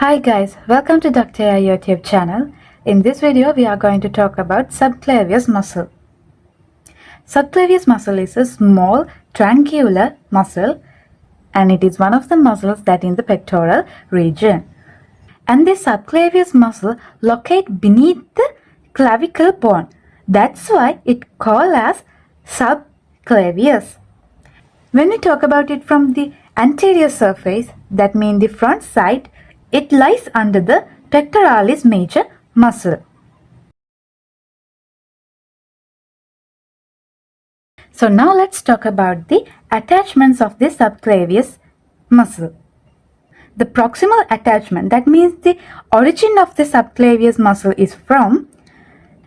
Hi guys, welcome to Dr. A YouTube channel. In this video, we are going to talk about subclavius muscle. Subclavius muscle is a small triangular muscle and it is one of the muscles that in the pectoral region. And this subclavius muscle locates beneath the clavicle bone. That's why it called as subclavius. When we talk about it from the anterior surface, that means the front side, it lies under the pectoralis major muscle. So now let's talk about the attachments of the subclavius muscle. The proximal attachment, that means the origin of the subclavius muscle, is from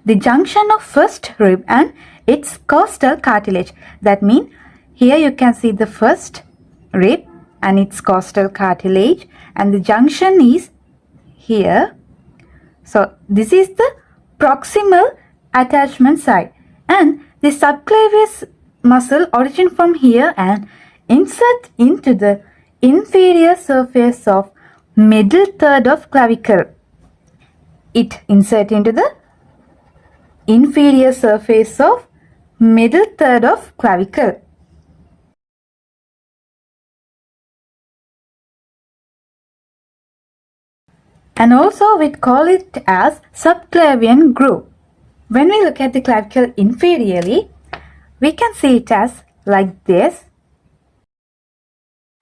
the junction of first rib and its costal cartilage. That means here you can see the first rib and its costal cartilage, and the junction is here. So this is the proximal attachment side, and the subclavius muscle origin from here and insert into the inferior surface of middle third of clavicle. It insert into the inferior surface of middle third of clavicle. And also we call it as subclavian groove. When we look at the clavicle inferiorly, we can see it as like this.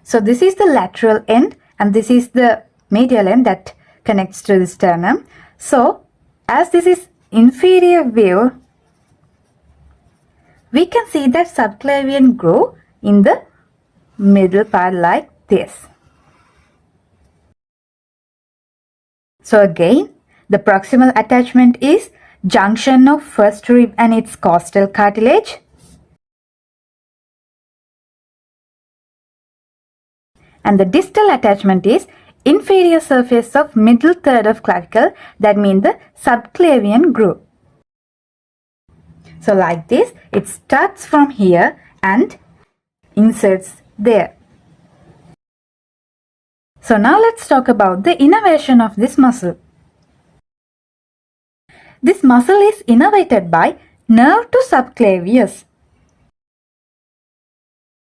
So this is the lateral end and this is the medial end that connects to the sternum. So as this is inferior view, we can see that subclavian groove in the middle part like this. So again, the proximal attachment is junction of first rib and its costal cartilage. And the distal attachment is inferior surface of middle third of clavicle, that means the subclavian groove. So like this, it starts from here and inserts there. So now let's talk about the innervation of this muscle. This muscle is innervated by nerve to subclavius.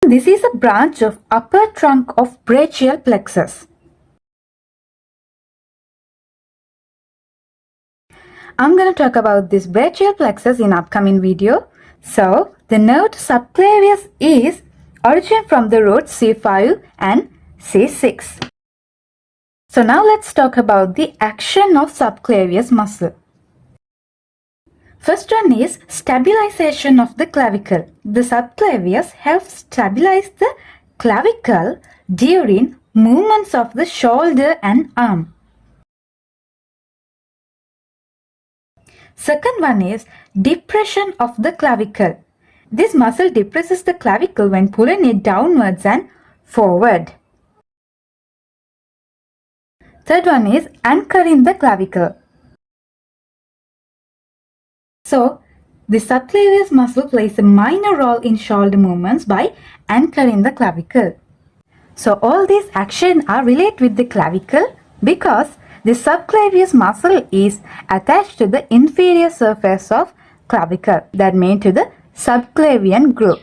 This is a branch of upper trunk of brachial plexus. I'm going to talk about this brachial plexus in upcoming video. So the nerve to subclavius is origin from the roots C5 and C6. So now let's talk about the action of subclavius muscle. First one is stabilization of the clavicle. The subclavius helps stabilize the clavicle during movements of the shoulder and arm. Second one is depression of the clavicle. This muscle depresses the clavicle when pulling it downwards and forward. Third one is anchoring the clavicle. So, the subclavius muscle plays a minor role in shoulder movements by anchoring the clavicle. So, all these actions are related with the clavicle because the subclavius muscle is attached to the inferior surface of clavicle, that means to the subclavian groove.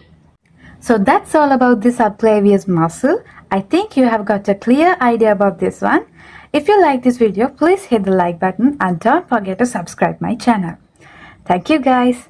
So, that's all about the subclavius muscle. I think you have got a clear idea about this one. If you like this video, please hit the like button and don't forget to subscribe my channel. Thank you guys.